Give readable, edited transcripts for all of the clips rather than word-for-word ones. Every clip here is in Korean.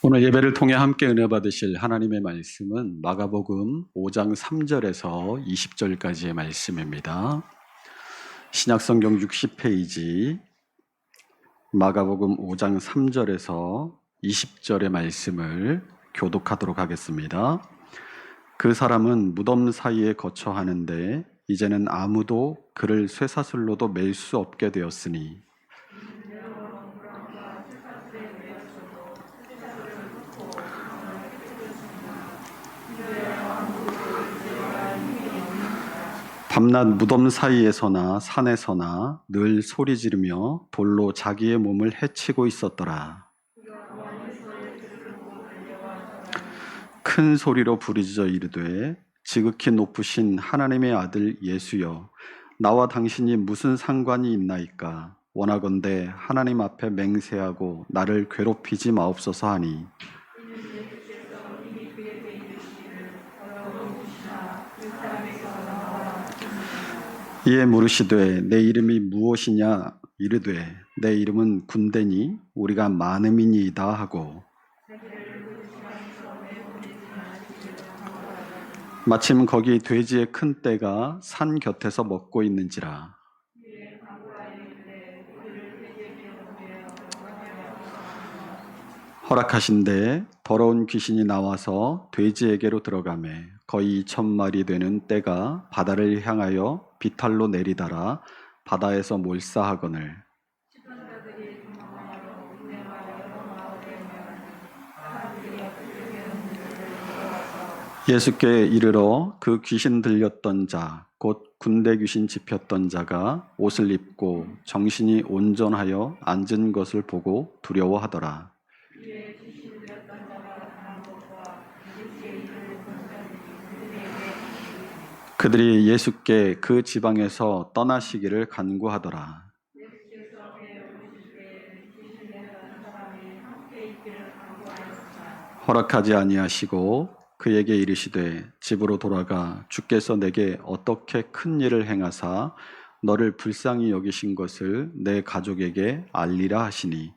오늘 예배를 통해 함께 은혜 받으실 하나님의 말씀은 마가복음 5장 3절에서 20절까지의 말씀입니다. 신약성경 60페이지 마가복음 5장 3절에서 20절의 말씀을 교독하도록 하겠습니다. 그 사람은 무덤 사이에 거처 하는데 이제는 아무도 그를 쇠사슬로도 맬 수 없게 되었으니 밤낮 무덤 사이에서나 산에서나 늘 소리 지르며 돌로 자기의 몸을 해치고 있었더라. 큰 소리로 부르짖어 이르되 지극히 높으신 하나님의 아들 예수여, 나와 당신이 무슨 상관이 있나이까? 원하건대 하나님 앞에 맹세하고 나를 괴롭히지 마옵소서 하니, 이에 물으시되 내 이름이 무엇이냐? 이르되 내 이름은 군대니 우리가 많음이니이다 하고, 마침 거기 돼지의 큰 떼가 산 곁에서 먹고 있는지라. 허락하신대 더러운 귀신이 나와서 돼지에게로 들어가매 거의 2,000마리 되는 떼가 바다를 향하여 비탈로 내리달아 바다에서 몰사하거늘, 예수께 이르러 그 귀신 들렸던 자, 곧 군대 귀신 집혔던 자가 옷을 입고 정신이 온전하여 앉은 것을 보고 두려워하더라. 그들이 예수께 그 지방에서 떠나시기를 간구하더라. 허락하지 아니하시고 그에게 이르시되 집으로 돌아가 주께서 내게 어떻게 큰 일을 행하사 너를 불쌍히 여기신 것을 내 가족에게 알리라 하시니,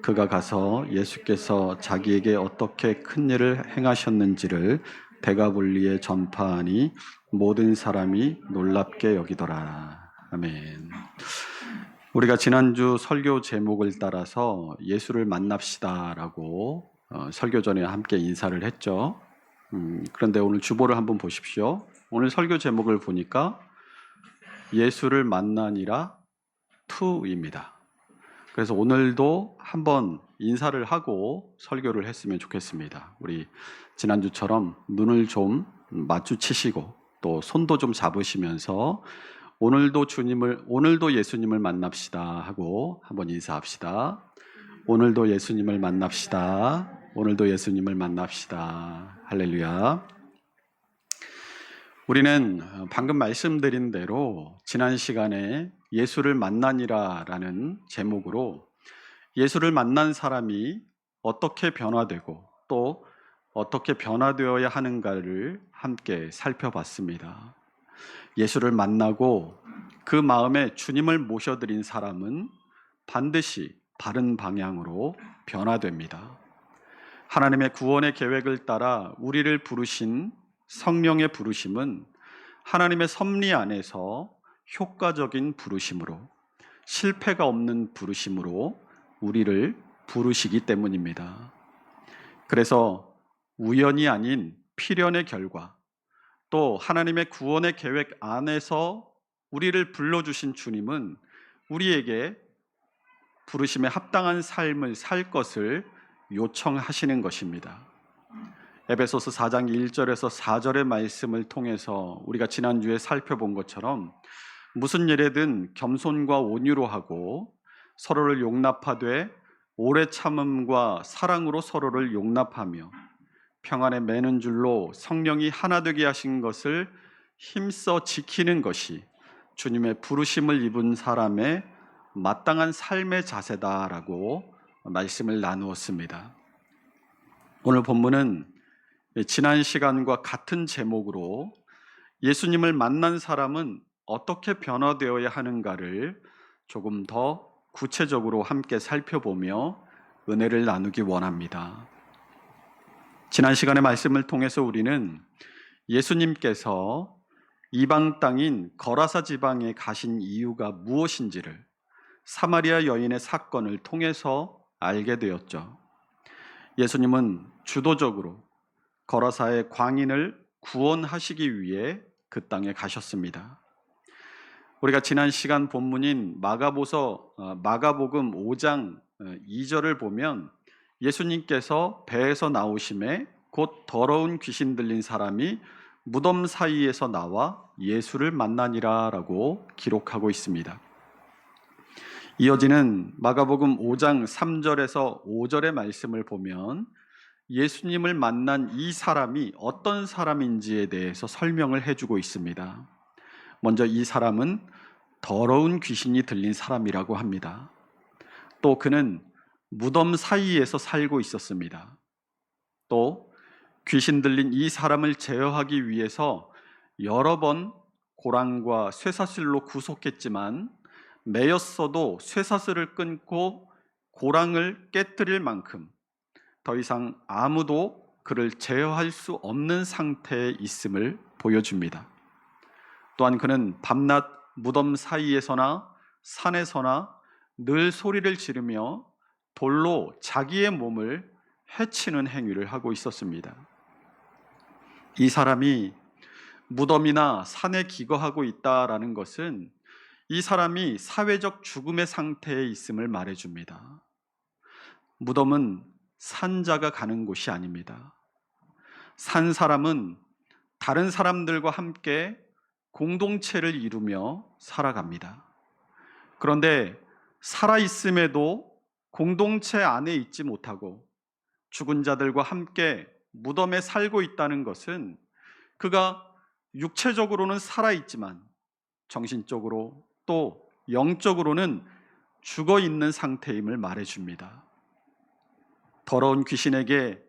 그가 가서 예수께서 자기에게 어떻게 큰 일을 행하셨는지를 대가분리에 전파하니 모든 사람이 놀랍게 여기더라. 아멘. 우리가 지난주 설교 제목을 따라서 예수를 만납시다라고 설교 전에 함께 인사를 했죠. 그런데 오늘 주보를 한번 보십시오. 오늘 설교 제목을 보니까 예수를 만나니라 2입니다. 그래서 오늘도 한번 인사를 하고 설교를 했으면 좋겠습니다. 우리 지난주처럼 눈을 좀 마주치시고 또 손도 좀 잡으시면서 오늘도 예수님을 만납시다 하고 한번 인사합시다. 오늘도 예수님을 만납시다. 오늘도 예수님을 만납시다. 할렐루야. 우리는 방금 말씀드린 대로 지난 시간에 예수를 만나니라라는 제목으로 예수를 만난 사람이 어떻게 변화되고 또 어떻게 변화되어야 하는가를 함께 살펴봤습니다. 예수를 만나고 그 마음에 주님을 모셔드린 사람은 반드시 바른 방향으로 변화됩니다. 하나님의 구원의 계획을 따라 우리를 부르신 성령의 부르심은 하나님의 섭리 안에서 효과적인 부르심으로, 실패가 없는 부르심으로 우리를 부르시기 때문입니다. 그래서 우연이 아닌 필연의 결과, 또 하나님의 구원의 계획 안에서 우리를 불러주신 주님은 우리에게 부르심에 합당한 삶을 살 것을 요청하시는 것입니다. 에베소서 4장 1절에서 4절의 말씀을 통해서 우리가 지난주에 살펴본 것처럼 무슨 일에든 겸손과 온유로 하고 서로를 용납하되 오래 참음과 사랑으로 서로를 용납하며 평안에 매는 줄로 성령이 하나 되게 하신 것을 힘써 지키는 것이 주님의 부르심을 입은 사람의 마땅한 삶의 자세다라고 말씀을 나누었습니다. 오늘 본문은 지난 시간과 같은 제목으로 예수님을 만난 사람은 어떻게 변화되어야 하는가를 조금 더 구체적으로 함께 살펴보며 은혜를 나누기 원합니다. 지난 시간의 말씀을 통해서 우리는 예수님께서 이방 땅인 거라사 지방에 가신 이유가 무엇인지를 사마리아 여인의 사건을 통해서 알게 되었죠. 예수님은 주도적으로 거라사의 광인을 구원하시기 위해 그 땅에 가셨습니다. 우리가 지난 시간 본문인 마가복음 5장 2절을 보면 예수님께서 배에서 나오심에 곧 더러운 귀신 들린 사람이 무덤 사이에서 나와 예수를 만나니라 라고 기록하고 있습니다. 이어지는 마가복음 5장 3절에서 5절의 말씀을 보면 예수님을 만난 이 사람이 어떤 사람인지에 대해서 설명을 해주고 있습니다. 먼저 이 사람은 더러운 귀신이 들린 사람이라고 합니다. 또 그는 무덤 사이에서 살고 있었습니다. 또 귀신 들린 이 사람을 제어하기 위해서 여러 번 고랑과 쇠사슬로 구속했지만 매였어도 쇠사슬을 끊고 고랑을 깨뜨릴 만큼 더 이상 아무도 그를 제어할 수 없는 상태에 있음을 보여줍니다. 또한 그는 밤낮 무덤 사이에서나 산에서나 늘 소리를 지르며 돌로 자기의 몸을 해치는 행위를 하고 있었습니다. 이 사람이 무덤이나 산에 기거하고 있다라는 것은 이 사람이 사회적 죽음의 상태에 있음을 말해줍니다. 무덤은 산자가 가는 곳이 아닙니다. 산 사람은 다른 사람들과 함께 공동체를 이루며 살아갑니다. 그런데 살아있음에도 공동체 안에 있지 못하고 죽은 자들과 함께 무덤에 살고 있다는 것은 그가 육체적으로는 살아있지만 정신적으로 또 영적으로는 죽어 있는 상태임을 말해줍니다. 더러운 귀신에게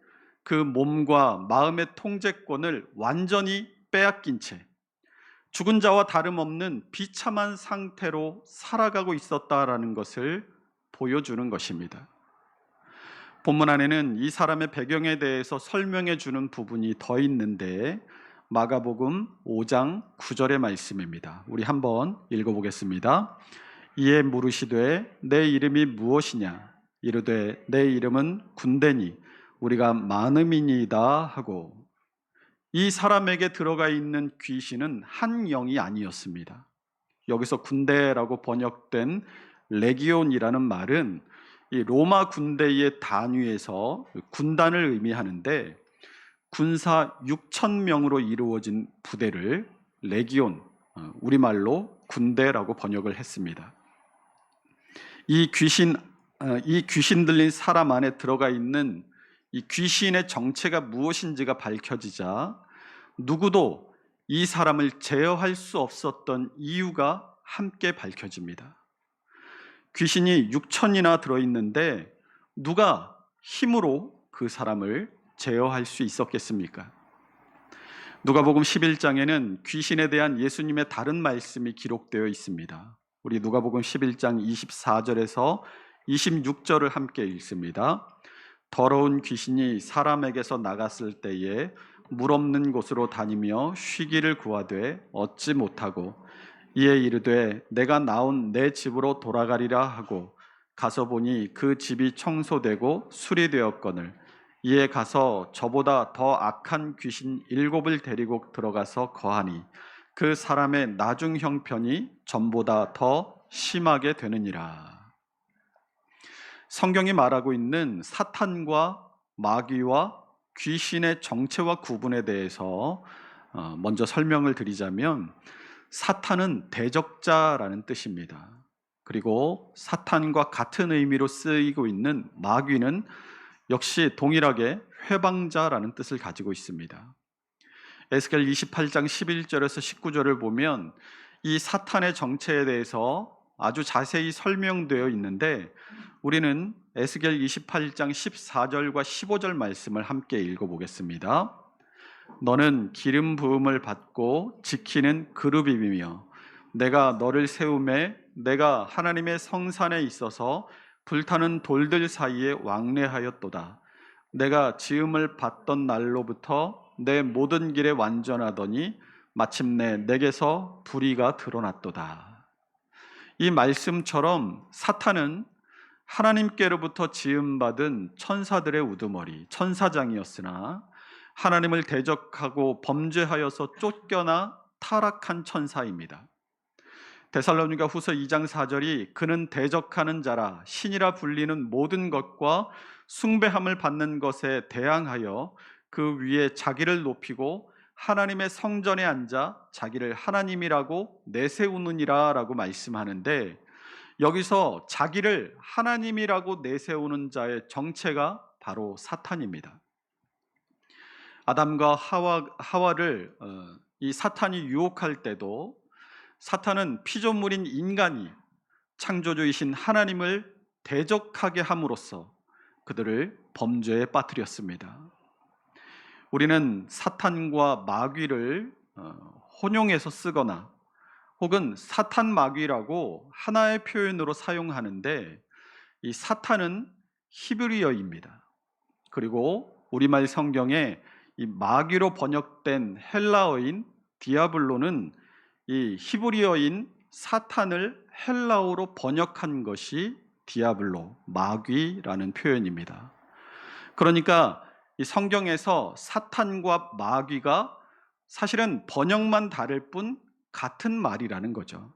그 몸과 마음의 통제권을 완전히 빼앗긴 채 죽은 자와 다름없는 비참한 상태로 살아가고 있었다라는 것을 보여주는 것입니다. 본문 안에는 이 사람의 배경에 대해서 설명해 주는 부분이 더 있는데 마가복음 5장 9절의 말씀입니다. 우리 한번 읽어보겠습니다. 이에 물으시되 내 이름이 무엇이냐? 이르되 내 이름은 군대니 우리가 많음이니이다 하고, 이 사람에게 들어가 있는 귀신은 한 영이 아니었습니다. 여기서 군대라고 번역된 레기온이라는 말은 이 로마 군대의 단위에서 군단을 의미하는데 군사 6,000명으로 이루어진 부대를 레기온, 우리말로 군대라고 번역을 했습니다. 이 귀신 들린 사람 안에 들어가 있는 이 귀신의 정체가 무엇인지가 밝혀지자 누구도 이 사람을 제어할 수 없었던 이유가 함께 밝혀집니다. 귀신이 6천이나 들어있는데 누가 힘으로 그 사람을 제어할 수 있었겠습니까? 누가복음 11장에는 귀신에 대한 예수님의 다른 말씀이 기록되어 있습니다. 우리 누가복음 11장 24절에서 26절을 함께 읽습니다. 더러운 귀신이 사람에게서 나갔을 때에 물 없는 곳으로 다니며 쉬기를 구하되 얻지 못하고 이에 이르되 내가 나온 내 집으로 돌아가리라 하고 가서 보니 그 집이 청소되고 수리되었거늘 이에 가서 저보다 더 악한 귀신 7을 데리고 들어가서 거하니 그 사람의 나중 형편이 전보다 더 심하게 되느니라. 성경이 말하고 있는 사탄과 마귀와 귀신의 정체와 구분에 대해서 먼저 설명을 드리자면, 사탄은 대적자라는 뜻입니다. 그리고 사탄과 같은 의미로 쓰이고 있는 마귀는 역시 동일하게 회방자라는 뜻을 가지고 있습니다. 에스겔 28장 11절에서 19절을 보면 이 사탄의 정체에 대해서 아주 자세히 설명되어 있는데 우리는 에스겔 28장 14절과 15절 말씀을 함께 읽어보겠습니다. 너는 기름 부음을 받고 지키는 그룹이며 내가 너를 세우매 내가 하나님의 성산에 있어서 불타는 돌들 사이에 왕래하였도다. 내가 지음을 받던 날로부터 내 모든 길에 완전하더니 마침내 내게서 불의가 드러났도다. 이 말씀처럼 사탄은 하나님께로부터 지음받은 천사들의 우두머리, 천사장이었으나 하나님을 대적하고 범죄하여서 쫓겨나 타락한 천사입니다. 데살로니가 후서 2장 4절이 그는 대적하는 자라 신이라 불리는 모든 것과 숭배함을 받는 것에 대항하여 그 위에 자기를 높이고 하나님의 성전에 앉아 자기를 하나님이라고 내세우느니라 라고 말씀하는데, 여기서 자기를 하나님이라고 내세우는 자의 정체가 바로 사탄입니다. 아담과 하와를 이 사탄이 유혹할 때도 사탄은 피조물인 인간이 창조주이신 하나님을 대적하게 함으로써 그들을 범죄에 빠뜨렸습니다. 우리는 사탄과 마귀를 혼용해서 쓰거나 혹은 사탄 마귀라고 하나의 표현으로 사용하는데, 이 사탄은 히브리어입니다. 그리고 우리말 성경에 이 마귀로 번역된 헬라어인 디아블로는 이 히브리어인 사탄을 헬라어로 번역한 것이 디아블로, 마귀라는 표현입니다. 그러니까 이 성경에서 사탄과 마귀가 사실은 번역만 다를 뿐 같은 말이라는 거죠.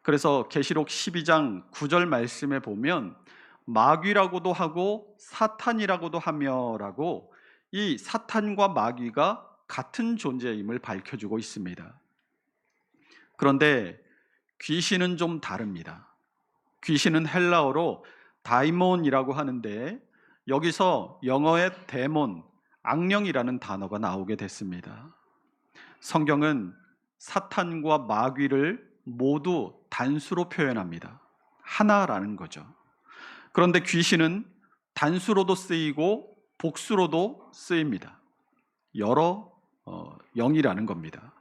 그래서 계시록 12장 9절 말씀에 보면 마귀라고도 하고 사탄이라고도 하며라고 이 사탄과 마귀가 같은 존재임을 밝혀주고 있습니다. 그런데 귀신은 좀 다릅니다. 귀신은 헬라어로 다이몬이라고 하는데 여기서 영어의 데몬, 악령이라는 단어가 나오게 됐습니다. 성경은 사탄과 마귀를 모두 단수로 표현합니다. 하나라는 거죠. 그런데 귀신은 단수로도 쓰이고 복수로도 쓰입니다. 여러 영이라는 겁니다.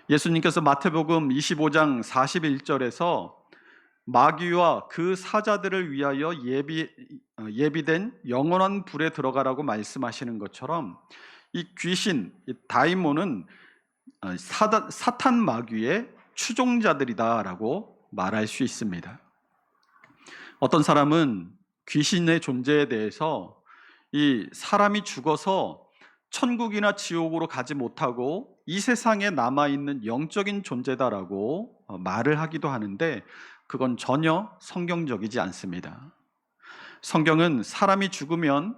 예수님께서 마태복음 25장 41절에서 마귀와 그 사자들을 위하여 예비된 영원한 불에 들어가라고 말씀하시는 것처럼 이 귀신, 이 다이몬은 사탄 마귀의 추종자들이다라고 말할 수 있습니다. 어떤 사람은 귀신의 존재에 대해서 이 사람이 죽어서 천국이나 지옥으로 가지 못하고 이 세상에 남아있는 영적인 존재다라고 말을 하기도 하는데, 그건 전혀 성경적이지 않습니다. 성경은 사람이 죽으면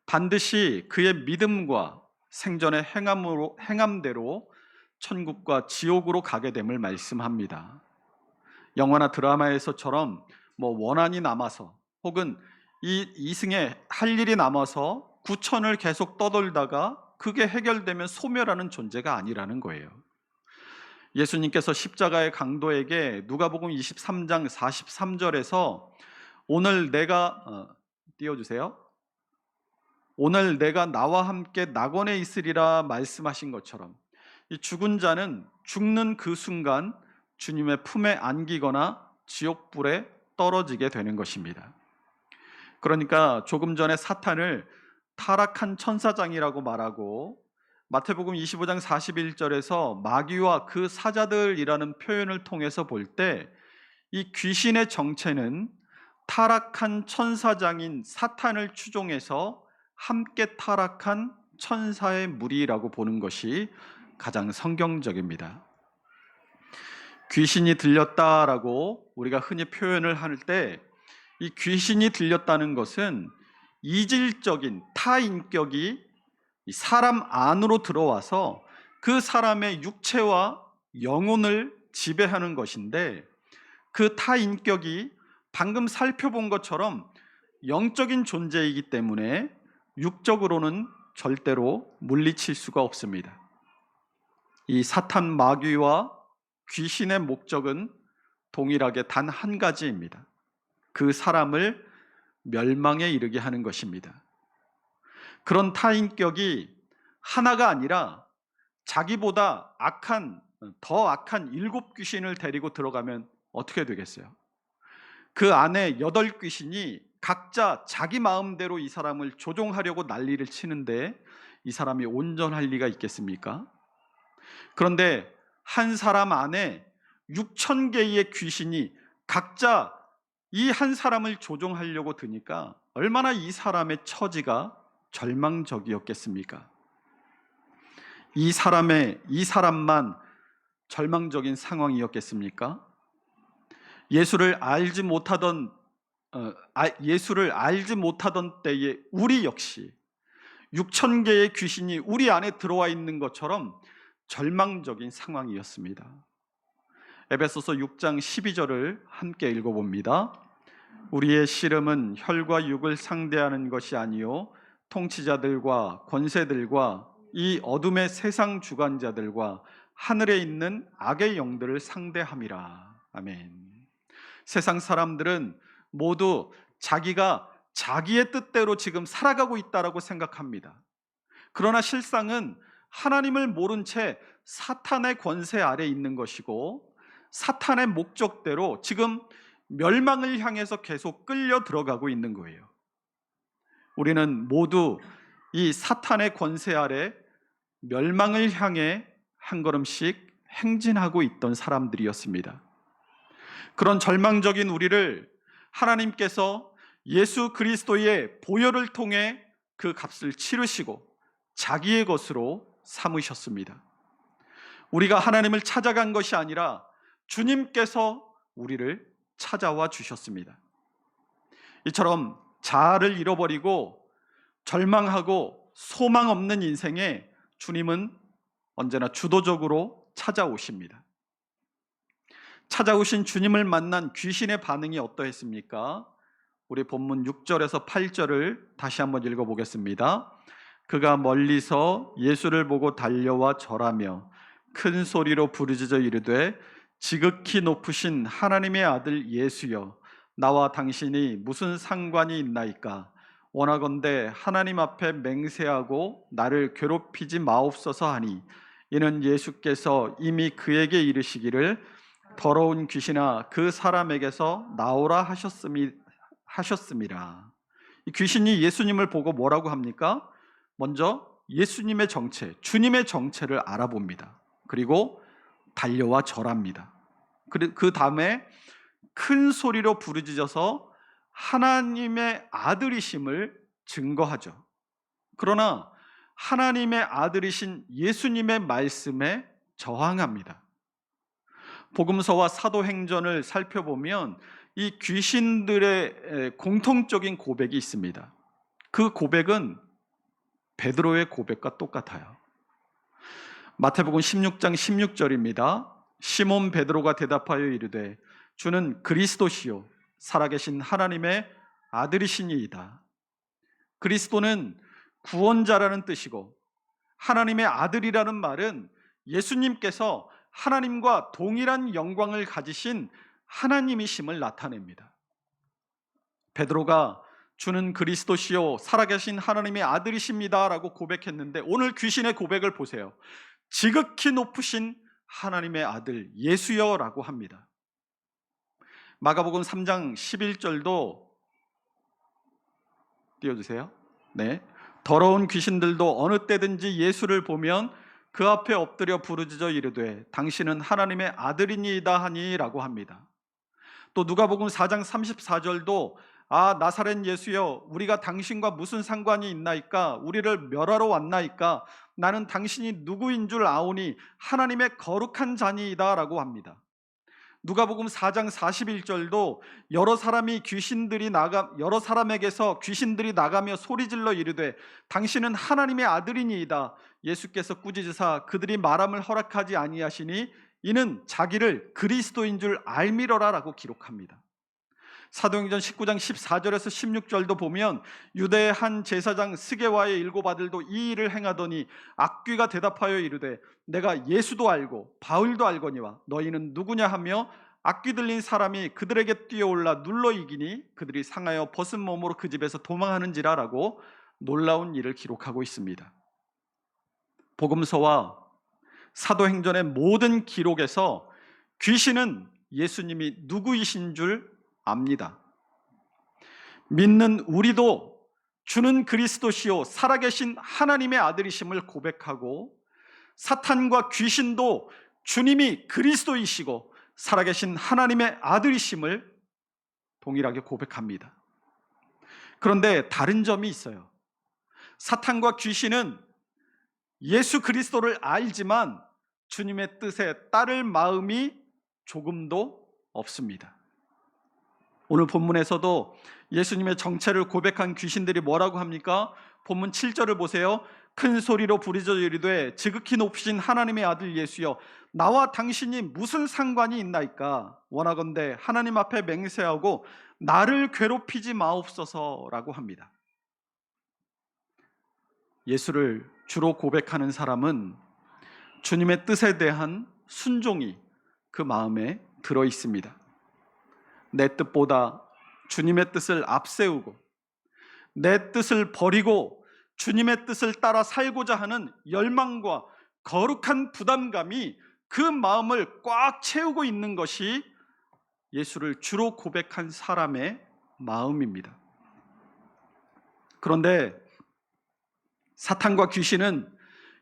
반드시 그의 믿음과 생전의 행함대로 천국과 지옥으로 가게 됨을 말씀합니다. 영화나 드라마에서처럼 원한이 남아서 혹은 이 이승에 할 일이 남아서 구천을 계속 떠돌다가 그게 해결되면 소멸하는 존재가 아니라는 거예요. 예수님께서 십자가의 강도에게 누가복음 23장 43절에서 오늘 내가 띄워주세요. 오늘 내가 나와 함께 낙원에 있으리라 말씀하신 것처럼 이 죽은 자는 죽는 그 순간 주님의 품에 안기거나 지옥불에 떨어지게 되는 것입니다. 그러니까 조금 전에 사탄을 타락한 천사장이라고 말하고 마태복음 25장 41절에서 마귀와 그 사자들이라는 표현을 통해서 볼 때 이 귀신의 정체는 타락한 천사장인 사탄을 추종해서 함께 타락한 천사의 무리라고 보는 것이 가장 성경적입니다. 귀신이 들렸다라고 우리가 흔히 표현을 할 때 이 귀신이 들렸다는 것은 이질적인 타인격이 사람 안으로 들어와서 그 사람의 육체와 영혼을 지배하는 것인데, 그 타인격이 방금 살펴본 것처럼 영적인 존재이기 때문에 육적으로는 절대로 물리칠 수가 없습니다. 이 사탄 마귀와 귀신의 목적은 동일하게 단 한 가지입니다. 그 사람을 멸망에 이르게 하는 것입니다. 그런 타인격이 하나가 아니라 자기보다 더 악한 7 귀신을 데리고 들어가면 어떻게 되겠어요? 그 안에 8 귀신이 각자 자기 마음대로 이 사람을 조종하려고 난리를 치는데 이 사람이 온전할 리가 있겠습니까? 그런데 한 사람 안에 6천 개의 귀신이 각자 이 한 사람을 조종하려고 드니까 얼마나 이 사람의 처지가 절망적이었겠습니까? 이 사람만 절망적인 상황이었겠습니까? 예수를 알지 못하던 때에 우리 역시 6천 개의 귀신이 우리 안에 들어와 있는 것처럼 절망적인 상황이었습니다. 에베소서 6장 12절을 함께 읽어봅니다. 우리의 씨름은 혈과 육을 상대하는 것이 아니요 통치자들과 권세들과 이 어둠의 세상 주관자들과 하늘에 있는 악의 영들을 상대함이라. 아멘. 세상 사람들은 모두 자기가 자기의 뜻대로 지금 살아가고 있다라고 생각합니다. 그러나 실상은 하나님을 모른 채 사탄의 권세 아래 있는 것이고 사탄의 목적대로 지금 멸망을 향해서 계속 끌려 들어가고 있는 거예요. 우리는 모두 이 사탄의 권세 아래 멸망을 향해 한 걸음씩 행진하고 있던 사람들이었습니다. 그런 절망적인 우리를 하나님께서 예수 그리스도의 보혈을 통해 그 값을 치르시고 자기의 것으로 삼으셨습니다. 우리가 하나님을 찾아간 것이 아니라 주님께서 우리를 찾아와 주셨습니다. 이처럼 자아를 잃어버리고 절망하고 소망 없는 인생에 주님은 언제나 주도적으로 찾아오십니다. 찾아오신 주님을 만난 귀신의 반응이 어떠했습니까? 우리 본문 6절에서 8절을 다시 한번 읽어보겠습니다. 그가 멀리서 예수를 보고 달려와 절하며 큰 소리로 부르짖어 이르되 지극히 높으신 하나님의 아들 예수여 나와 당신이 무슨 상관이 있나이까? 원하건대 하나님 앞에 맹세하고 나를 괴롭히지 마옵소서 하니 이는 예수께서 이미 그에게 이르시기를 더러운 귀신아 그 사람에게서 나오라 하셨음이라. 이 귀신이 예수님을 보고 뭐라고 합니까? 먼저 예수님의 정체, 주님의 정체를 알아봅니다. 그리고 달려와 절합니다. 그 다음에 큰 소리로 부르짖어서 하나님의 아들이심을 증거하죠. 그러나 하나님의 아들이신 예수님의 말씀에 저항합니다. 복음서와 사도행전을 살펴보면 이 귀신들의 공통적인 고백이 있습니다. 그 고백은 베드로의 고백과 똑같아요. 마태복음 16장 16절입니다. 시몬 베드로가 대답하여 이르되 주는 그리스도시요 살아계신 하나님의 아들이시니이다. 그리스도는 구원자라는 뜻이고 하나님의 아들이라는 말은 예수님께서 하나님과 동일한 영광을 가지신 하나님이심을 나타냅니다. 베드로가 주는 그리스도시요 살아계신 하나님의 아들이십니다 라고 고백했는데 오늘 귀신의 고백을 보세요. 지극히 높으신 하나님의 아들 예수여 라고 합니다. 마가복음 3장 11절도 띄워주세요. 네, 더러운 귀신들도 어느 때든지 예수를 보면 그 앞에 엎드려 부르짖어 이르되 당신은 하나님의 아들이니이다 하니 라고 합니다. 또 누가복음 4장 34절도 나사렛 예수여 우리가 당신과 무슨 상관이 있나이까? 우리를 멸하러 왔나이까? 나는 당신이 누구인 줄 아오니 하나님의 거룩한 자니이다 라고 합니다. 누가복음 4장 41절도 여러 사람에게서 귀신들이 나가며 소리질러 이르되 당신은 하나님의 아들이니이다. 예수께서 꾸짖으사 그들이 말함을 허락하지 아니하시니 이는 자기를 그리스도인 줄 알미러라 라고 기록합니다. 사도행전 19장 14절에서 16절도 보면 유대의 한 제사장 스게와의 일곱 아들도 이 일을 행하더니 악귀가 대답하여 이르되 내가 예수도 알고 바울도 알거니와 너희는 누구냐 하며 악귀 들린 사람이 그들에게 뛰어올라 눌러 이기니 그들이 상하여 벗은 몸으로 그 집에서 도망하는지라 라고 놀라운 일을 기록하고 있습니다. 복음서와 사도행전의 모든 기록에서 귀신은 예수님이 누구이신 줄 압니다. 믿는 우리도 주는 그리스도시요 살아계신 하나님의 아들이심을 고백하고, 사탄과 귀신도 주님이 그리스도이시고 살아계신 하나님의 아들이심을 동일하게 고백합니다. 그런데 다른 점이 있어요. 사탄과 귀신은 예수 그리스도를 알지만 주님의 뜻에 따를 마음이 조금도 없습니다. 오늘 본문에서도 예수님의 정체를 고백한 귀신들이 뭐라고 합니까? 본문 7절을 보세요. 큰 소리로 부르짖어 이르되 지극히 높으신 하나님의 아들 예수여, 나와 당신이 무슨 상관이 있나이까? 원하건대 하나님 앞에 맹세하고 나를 괴롭히지 마옵소서라고 합니다. 예수를 주로 고백하는 사람은 주님의 뜻에 대한 순종이 그 마음에 들어 있습니다. 내 뜻보다 주님의 뜻을 앞세우고 내 뜻을 버리고 주님의 뜻을 따라 살고자 하는 열망과 거룩한 부담감이 그 마음을 꽉 채우고 있는 것이 예수를 주로 고백한 사람의 마음입니다. 그런데 사탄과 귀신은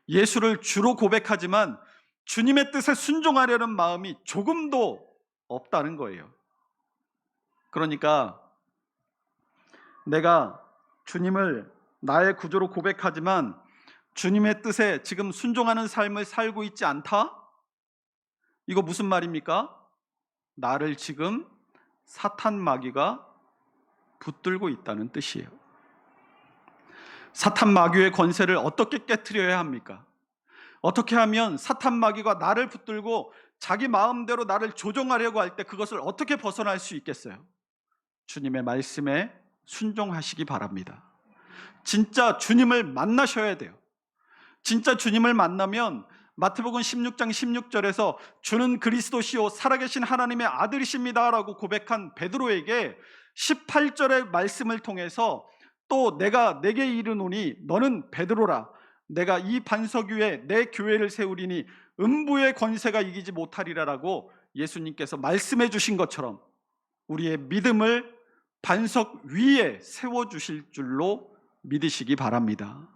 예수를 주로 고백하지만 주님의 뜻에 순종하려는 마음이 조금도 없다는 거예요. 그러니까 내가 주님을 나의 구주로 고백하지만 주님의 뜻에 지금 순종하는 삶을 살고 있지 않다? 이거 무슨 말입니까? 나를 지금 사탄 마귀가 붙들고 있다는 뜻이에요. 사탄 마귀의 권세를 어떻게 깨트려야 합니까? 어떻게 하면 사탄 마귀가 나를 붙들고 자기 마음대로 나를 조종하려고 할 때 그것을 어떻게 벗어날 수 있겠어요? 주님의 말씀에 순종하시기 바랍니다. 진짜 주님을 만나셔야 돼요. 진짜 주님을 만나면 마태복음 16장 16절에서 주는 그리스도시요 살아계신 하나님의 아들이십니다 라고 고백한 베드로에게 18절의 말씀을 통해서 또 내가 내게 이르노니 너는 베드로라, 내가 이 반석 위에 내 교회를 세우리니 음부의 권세가 이기지 못하리라 라고 예수님께서 말씀해 주신 것처럼 우리의 믿음을 반석 위에 세워주실 줄로 믿으시기 바랍니다.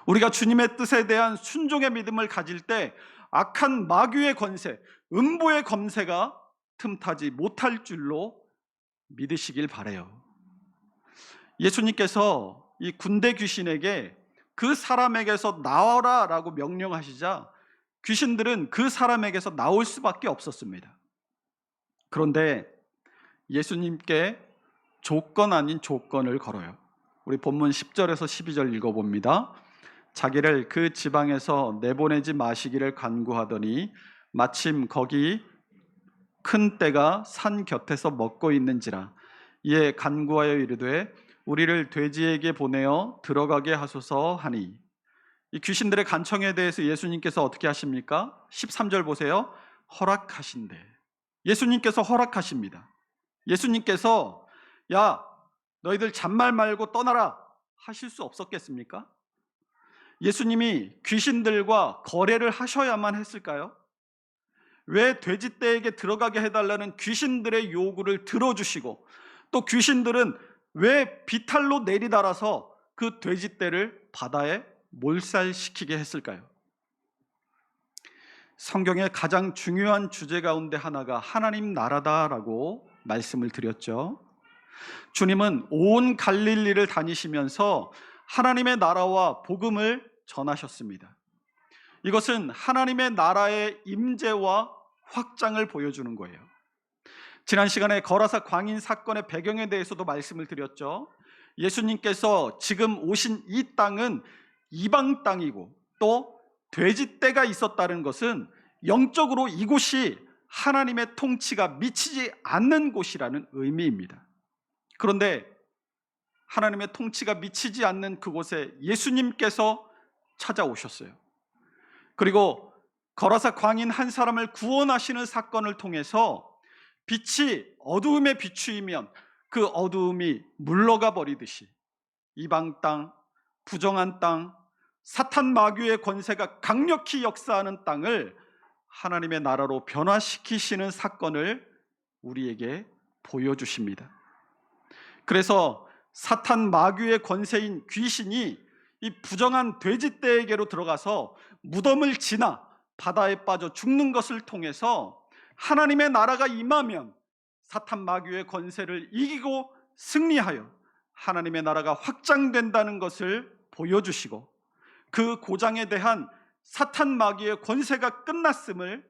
우리가 주님의 뜻에 대한 순종의 믿음을 가질 때 악한 마귀의 권세, 음부의 권세가 틈타지 못할 줄로 믿으시길 바라요. 예수님께서 이 군대 귀신에게 그 사람에게서 나와라 라고 명령하시자 귀신들은 그 사람에게서 나올 수밖에 없었습니다. 그런데 예수님께 조건 아닌 조건을 걸어요. 우리 본문 10절에서 12절 읽어봅니다. 자기를 그 지방에서 내보내지 마시기를 간구하더니 마침 거기 큰 떼가 산 곁에서 먹고 있는지라. 이에 간구하여 이르되 우리를 돼지에게 보내어 들어가게 하소서 하니, 이 귀신들의 간청에 대해서 예수님께서 어떻게 하십니까? 13절 보세요. 허락하신대. 예수님께서 허락하십니다. 예수님께서 야 너희들 잔말 말고 떠나라 하실 수 없었겠습니까? 예수님이 귀신들과 거래를 하셔야만 했을까요? 왜 돼지떼에게 들어가게 해달라는 귀신들의 요구를 들어주시고 또 귀신들은 왜 비탈로 내리달아서 그 돼지떼를 바다에 몰살시키게 했을까요? 성경의 가장 중요한 주제 가운데 하나가 하나님 나라다라고 말씀을 드렸죠. 주님은 온 갈릴리를 다니시면서 하나님의 나라와 복음을 전하셨습니다. 이것은 하나님의 나라의 임재와 확장을 보여주는 거예요. 지난 시간에 거라사 광인 사건의 배경에 대해서도 말씀을 드렸죠. 예수님께서 지금 오신 이 땅은 이방 땅이고 또 돼지떼가 있었다는 것은 영적으로 이곳이 하나님의 통치가 미치지 않는 곳이라는 의미입니다. 그런데 하나님의 통치가 미치지 않는 그곳에 예수님께서 찾아오셨어요. 그리고 거라사 광인 한 사람을 구원하시는 사건을 통해서 빛이 어두움에 비추이면 그 어두움이 물러가 버리듯이 이방 땅, 부정한 땅, 사탄 마귀의 권세가 강력히 역사하는 땅을 하나님의 나라로 변화시키시는 사건을 우리에게 보여주십니다. 그래서 사탄 마귀의 권세인 귀신이 이 부정한 돼지떼에게로 들어가서 무덤을 지나 바다에 빠져 죽는 것을 통해서 하나님의 나라가 임하면 사탄 마귀의 권세를 이기고 승리하여 하나님의 나라가 확장된다는 것을 보여주시고, 그 고장에 대한 사탄 마귀의 권세가 끝났음을,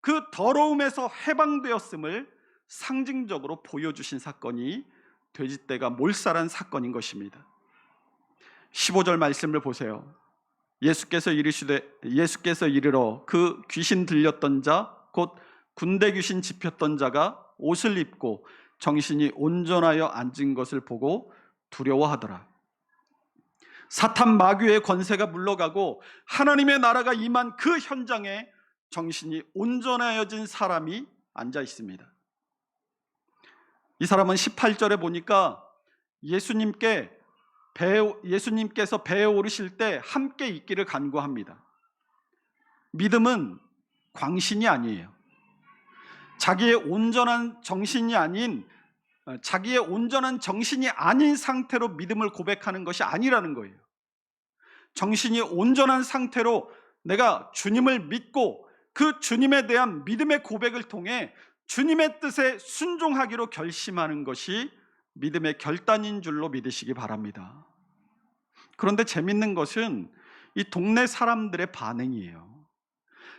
그 더러움에서 해방되었음을 상징적으로 보여주신 사건이 돼지떼가 몰살한 사건인 것입니다. 15절 말씀을 보세요. 예수께서 이르러 그 귀신 들렸던 자, 곧 군대 귀신 집혔던 자가 옷을 입고 정신이 온전하여 앉은 것을 보고 두려워하더라. 사탄 마귀의 권세가 물러가고 하나님의 나라가 임한 그 현장에 정신이 온전하여진 사람이 앉아 있습니다. 이 사람은 18절에 보니까 예수님께서 배에 오르실 때 함께 있기를 간구합니다. 믿음은 광신이 아니에요. 자기의 온전한 정신이 아닌 상태로 믿음을 고백하는 것이 아니라는 거예요. 정신이 온전한 상태로 내가 주님을 믿고 그 주님에 대한 믿음의 고백을 통해 주님의 뜻에 순종하기로 결심하는 것이 믿음의 결단인 줄로 믿으시기 바랍니다. 그런데 재밌는 것은 이 동네 사람들의 반응이에요.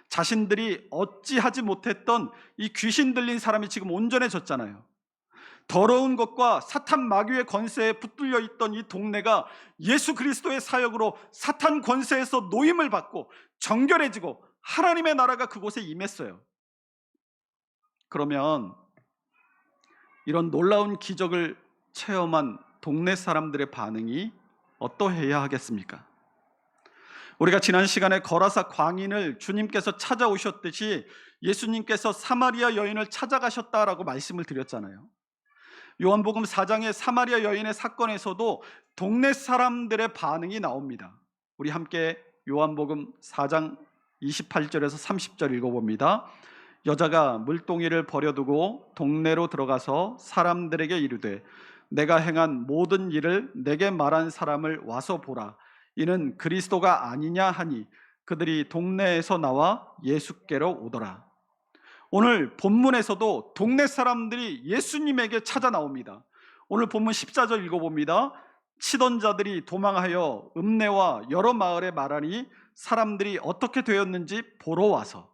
자신들이 어찌하지 못했던 이 귀신 들린 사람이 지금 온전해졌잖아요. 더러운 것과 사탄 마귀의 권세에 붙들려 있던 이 동네가 예수 그리스도의 사역으로 사탄 권세에서 노임을 받고 정결해지고 하나님의 나라가 그곳에 임했어요. 그러면 이런 놀라운 기적을 체험한 동네 사람들의 반응이 어떠해야 하겠습니까? 우리가 지난 시간에 거라사 광인을 주님께서 찾아오셨듯이 예수님께서 사마리아 여인을 찾아가셨다라고 말씀을 드렸잖아요. 요한복음 4장의 사마리아 여인의 사건에서도 동네 사람들의 반응이 나옵니다. 우리 함께 요한복음 4장 28절에서 30절 읽어봅니다. 여자가 물동이를 버려두고 동네로 들어가서 사람들에게 이르되 내가 행한 모든 일을 내게 말한 사람을 와서 보라. 이는 그리스도가 아니냐 하니 그들이 동네에서 나와 예수께로 오더라. 오늘 본문에서도 동네 사람들이 예수님에게 찾아 나옵니다. 오늘 본문 14절 읽어봅니다. 치던 자들이 도망하여 읍내와 여러 마을에 말하니 사람들이 어떻게 되었는지 보러 와서.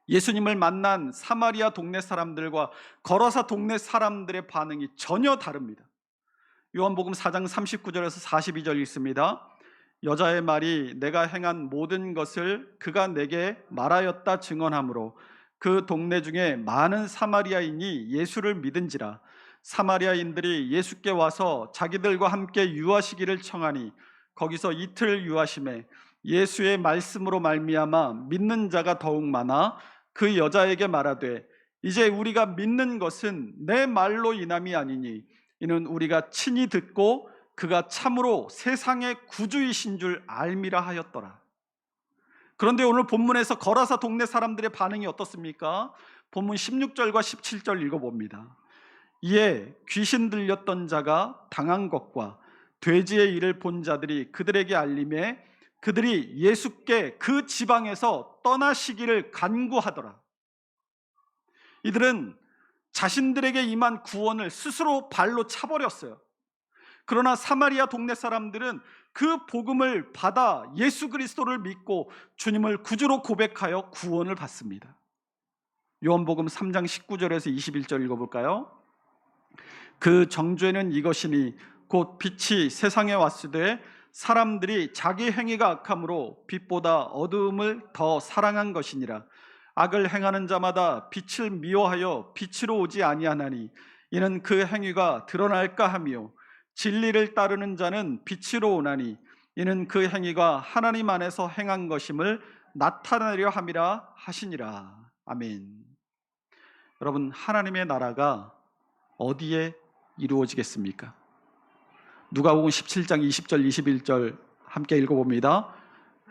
예수님을 만난 사마리아 동네 사람들과 거라사 동네 사람들의 반응이 전혀 다릅니다. 요한복음 4장 39절에서 42절 읽습니다. 여자의 말이 내가 행한 모든 것을 그가 내게 말하였다 증언하므로 그 동네 중에 많은 사마리아인이 예수를 믿은지라. 사마리아인들이 예수께 와서 자기들과 함께 유하시기를 청하니 거기서 이틀 유하심에 예수의 말씀으로 말미암아 믿는 자가 더욱 많아 그 여자에게 말하되 이제 우리가 믿는 것은 내 말로 인함이 아니니 이는 우리가 친히 듣고 그가 참으로 세상의 구주이신 줄 알미라 하였더라. 그런데 오늘 본문에서 거라사 동네 사람들의 반응이 어떻습니까? 본문 16절과 17절 읽어봅니다. 이에 귀신 들렸던 자가 당한 것과 돼지의 일을 본 자들이 그들에게 알림에 그들이 예수께 그 지방에서 떠나시기를 간구하더라. 이들은 자신들에게 임한 구원을 스스로 발로 차버렸어요. 그러나 사마리아 동네 사람들은 그 복음을 받아 예수 그리스도를 믿고 주님을 구주로 고백하여 구원을 받습니다. 요한복음 3장 19절에서 21절 읽어볼까요? 그 정죄는 이것이니 곧 빛이 세상에 왔으되 사람들이 자기 행위가 악함으로 빛보다 어두움을 더 사랑한 것이니라. 악을 행하는 자마다 빛을 미워하여 빛으로 오지 아니하나니 이는 그 행위가 드러날까 하며 진리를 따르는 자는 빛으로 오나니 이는 그 행위가 하나님 안에서 행한 것임을 나타내려 함이라 하시니라. 아멘. 여러분, 하나님의 나라가 어디에 이루어지겠습니까? 누가복음 17장 20절 21절 함께 읽어봅니다.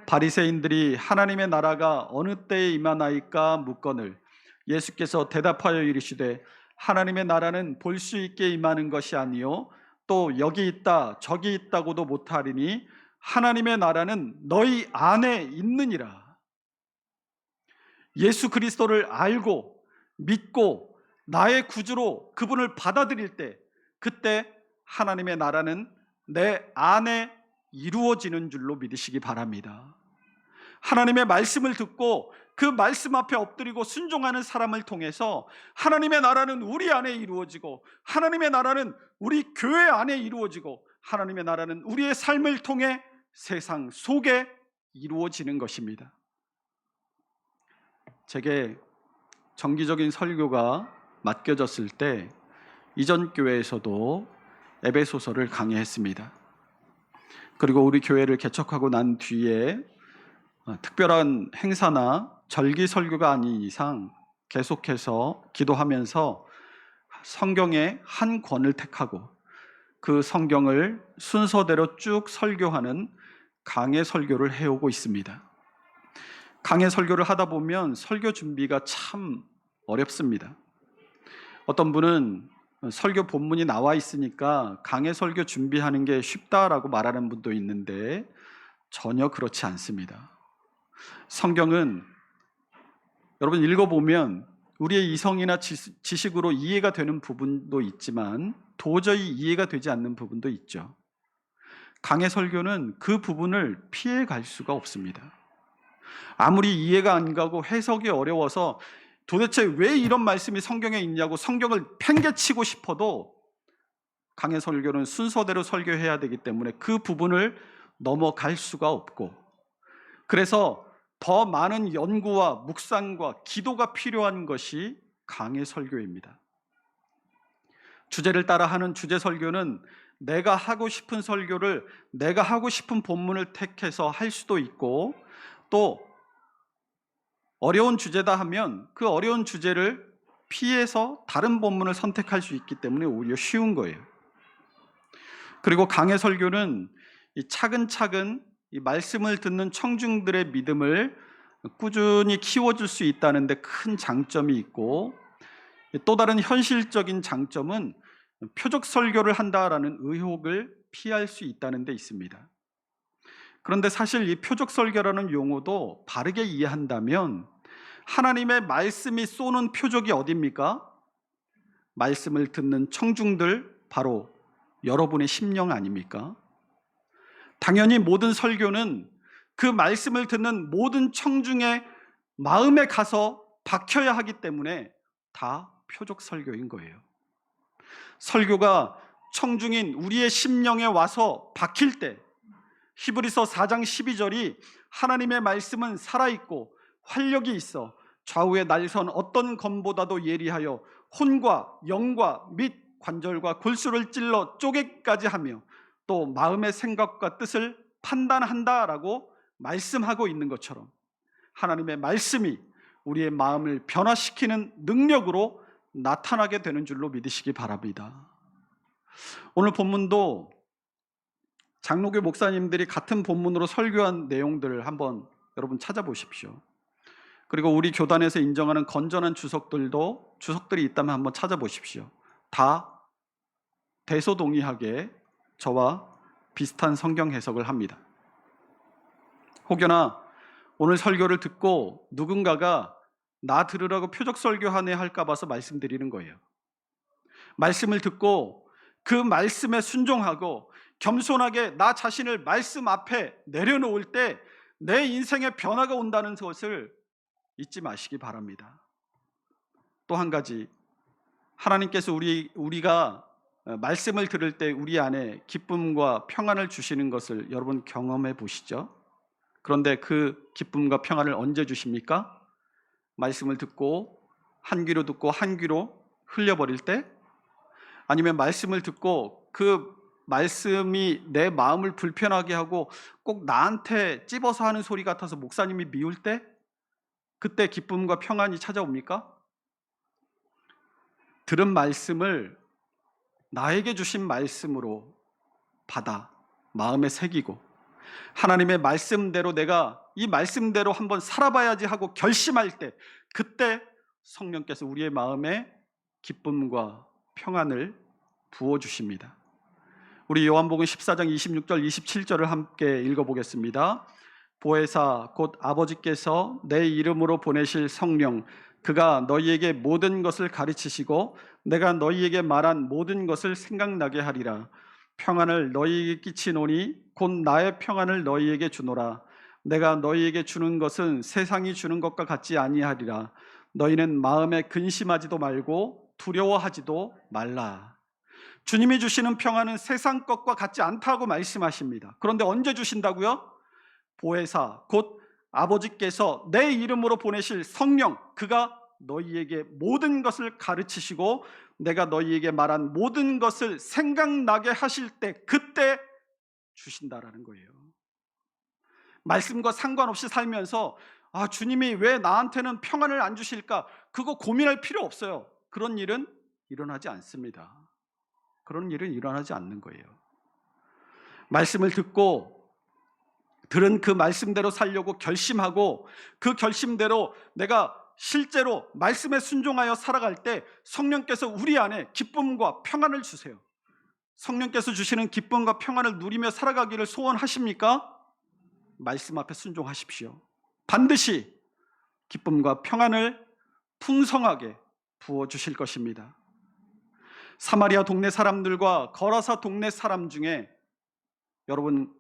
바리새인들이 하나님의 나라가 어느 때에 임하나이까 묻거늘 예수께서 대답하여 이르시되 하나님의 나라는 볼 수 있게 임하는 것이 아니요 또 여기 있다 저기 있다고도 못하리니 하나님의 나라는 너희 안에 있느니라. 예수 그리스도를 알고 믿고 나의 구주로 그분을 받아들일 때, 그때 하나님의 나라는 내 안에 이루어지는 줄로 믿으시기 바랍니다. 하나님의 말씀을 듣고 그 말씀 앞에 엎드리고 순종하는 사람을 통해서 하나님의 나라는 우리 안에 이루어지고, 하나님의 나라는 우리 교회 안에 이루어지고, 하나님의 나라는 우리의 삶을 통해 세상 속에 이루어지는 것입니다. 제게 정기적인 설교가 맡겨졌을 때 이전 교회에서도 에베소서를 강의했습니다. 그리고 우리 교회를 개척하고 난 뒤에 특별한 행사나 절기 설교가 아닌 이상 계속해서 기도하면서 성경의 한 권을 택하고 그 성경을 순서대로 쭉 설교하는 강해 설교를 해오고 있습니다. 강해 설교를 하다 보면 설교 준비가 참 어렵습니다. 어떤 분은 설교 본문이 나와 있으니까 강해 설교 준비하는 게 쉽다라고 말하는 분도 있는데 전혀 그렇지 않습니다. 성경은 여러분 읽어보면 우리의 이성이나 지식으로 이해가 되는 부분도 있지만 도저히 이해가 되지 않는 부분도 있죠. 강해 설교는 그 부분을 피해 갈 수가 없습니다. 아무리 이해가 안 가고 해석이 어려워서 도대체 왜 이런 말씀이 성경에 있냐고 성경을 팽개치고 싶어도 강해 설교는 순서대로 설교해야 되기 때문에 그 부분을 넘어갈 수가 없고, 그래서 더 많은 연구와 묵상과 기도가 필요한 것이 강해 설교입니다. 주제를 따라 하는 주제 설교는 내가 하고 싶은 설교를 내가 하고 싶은 본문을 택해서 할 수도 있고, 또 어려운 주제다 하면 그 어려운 주제를 피해서 다른 본문을 선택할 수 있기 때문에 오히려 쉬운 거예요. 그리고 강해 설교는 차근차근 이 말씀을 듣는 청중들의 믿음을 꾸준히 키워줄 수 있다는 데 큰 장점이 있고, 또 다른 현실적인 장점은 표적 설교를 한다라는 의혹을 피할 수 있다는 데 있습니다. 그런데 사실 이 표적 설교라는 용어도 바르게 이해한다면 하나님의 말씀이 쏘는 표적이 어디입니까? 말씀을 듣는 청중들, 바로 여러분의 심령 아닙니까? 당연히 모든 설교는 그 말씀을 듣는 모든 청중의 마음에 가서 박혀야 하기 때문에 다 표적 설교인 거예요. 설교가 청중인 우리의 심령에 와서 박힐 때, 히브리서 4장 12절이 하나님의 말씀은 살아있고 활력이 있어 좌우에 날선 어떤 검보다도 예리하여 혼과 영과 및 관절과 골수를 찔러 쪼개까지 하며 또 마음의 생각과 뜻을 판단한다라고 말씀하고 있는 것처럼, 하나님의 말씀이 우리의 마음을 변화시키는 능력으로 나타나게 되는 줄로 믿으시기 바랍니다. 오늘 본문도 장로교 목사님들이 같은 본문으로 설교한 내용들을 한번 여러분 찾아보십시오. 그리고 우리 교단에서 인정하는 건전한 주석들이 있다면 한번 찾아보십시오. 다 대소동의하게 저와 비슷한 성경 해석을 합니다. 혹여나 오늘 설교를 듣고 누군가가 나 들으라고 표적 설교하네 할까 봐서 말씀드리는 거예요. 말씀을 듣고 그 말씀에 순종하고 겸손하게 나 자신을 말씀 앞에 내려놓을 때 내 인생에 변화가 온다는 것을 잊지 마시기 바랍니다. 또 한 가지, 하나님께서 우리가 말씀을 들을 때 우리 안에 기쁨과 평안을 주시는 것을 여러분 경험해 보시죠? 그런데 그 기쁨과 평안을 언제 주십니까? 말씀을 듣고 한 귀로 듣고 한 귀로 흘려버릴 때? 아니면 말씀을 듣고 그 말씀이 내 마음을 불편하게 하고 꼭 나한테 찝어서 하는 소리 같아서 목사님이 미울 때? 그때 기쁨과 평안이 찾아옵니까? 들은 말씀을 나에게 주신 말씀으로 받아 마음에 새기고 하나님의 말씀대로 내가 이 말씀대로 한번 살아봐야지 하고 결심할 때, 그때 성령께서 우리의 마음에 기쁨과 평안을 부어주십니다. 우리 요한복음 14장 26절 27절을 함께 읽어보겠습니다. 보혜사 곧 아버지께서 내 이름으로 보내실 성령 그가 너희에게 모든 것을 가르치시고 내가 너희에게 말한 모든 것을 생각나게 하리라. 평안을 너희에게 끼치노니 곧 나의 평안을 너희에게 주노라. 내가 너희에게 주는 것은 세상이 주는 것과 같지 아니하리라. 너희는 마음에 근심하지도 말고 두려워하지도 말라. 주님이 주시는 평안은 세상 것과 같지 않다고 말씀하십니다. 그런데 언제 주신다고요? 보혜사 곧 아버지께서 내 이름으로 보내실 성령 그가 너희에게 모든 것을 가르치시고 내가 너희에게 말한 모든 것을 생각나게 하실 때 그때 주신다라는 거예요. 말씀과 상관없이 살면서 주님이 왜 나한테는 평안을 안 주실까? 그거 고민할 필요 없어요. 그런 일은 일어나지 않습니다. 그런 일은 일어나지 않는 거예요. 말씀을 듣고 들은 그 말씀대로 살려고 결심하고 그 결심대로 내가 실제로 말씀에 순종하여 살아갈 때 성령께서 우리 안에 기쁨과 평안을 주세요. 성령께서 주시는 기쁨과 평안을 누리며 살아가기를 소원하십니까? 말씀 앞에 순종하십시오. 반드시 기쁨과 평안을 풍성하게 부어주실 것입니다. 사마리아 동네 사람들과 거라사 동네 사람 중에 여러분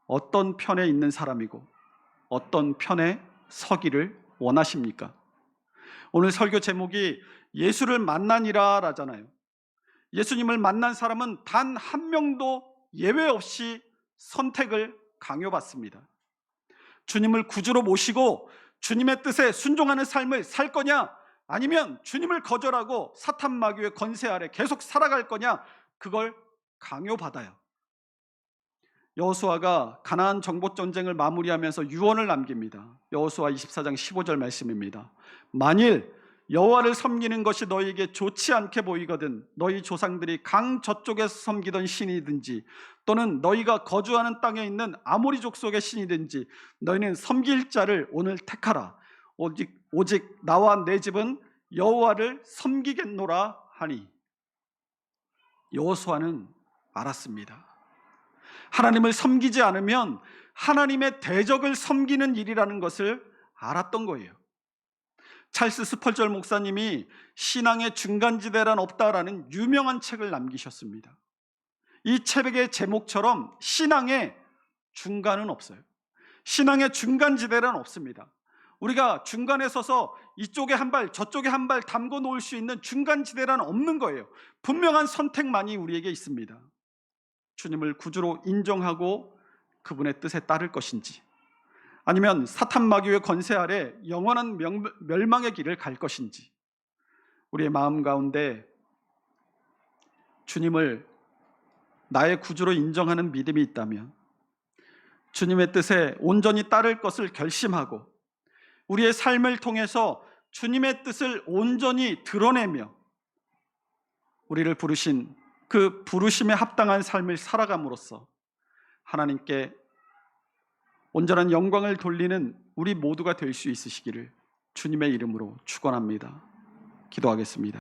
어떤 편에 있는 사람이고 어떤 편에 서기를 원하십니까? 오늘 설교 제목이 예수를 만나니라 라잖아요. 예수님을 만난 사람은 단 한 명도 예외 없이 선택을 강요받습니다. 주님을 구주로 모시고 주님의 뜻에 순종하는 삶을 살 거냐, 아니면 주님을 거절하고 사탄 마귀의 권세 아래 계속 살아갈 거냐, 그걸 강요받아요. 여호수아가 가나안 정복 전쟁을 마무리하면서 유언을 남깁니다. 여호수아 24장 15절 말씀입니다. 만일 여호와를 섬기는 것이 너희에게 좋지 않게 보이거든 너희 조상들이 강 저쪽에서 섬기던 신이든지 또는 너희가 거주하는 땅에 있는 아모리 족속의 신이든지 너희는 섬길 자를 오늘 택하라. 오직 나와 내 집은 여호와를 섬기겠노라 하니. 여호수아는 알았습니다. 하나님을 섬기지 않으면 하나님의 대적을 섬기는 일이라는 것을 알았던 거예요. 찰스 스펄절 목사님이 신앙의 중간지대란 없다라는 유명한 책을 남기셨습니다. 이 책의 제목처럼 신앙의 중간은 없어요. 신앙의 중간지대란 없습니다. 우리가 중간에 서서 이쪽에 한 발 저쪽에 한 발 담궈 놓을 수 있는 중간지대란 없는 거예요. 분명한 선택만이 우리에게 있습니다. 주님을 구주로 인정하고 그분의 뜻에 따를 것인지, 아니면 사탄 마귀의 권세 아래 영원한 멸망의 길을 갈 것인지. 우리의 마음 가운데 주님을 나의 구주로 인정하는 믿음이 있다면, 주님의 뜻에 온전히 따를 것을 결심하고 우리의 삶을 통해서 주님의 뜻을 온전히 드러내며 우리를 부르신 그 부르심에 합당한 삶을 살아감으로써 하나님께 온전한 영광을 돌리는 우리 모두가 될 수 있으시기를 주님의 이름으로 축원합니다. 기도하겠습니다.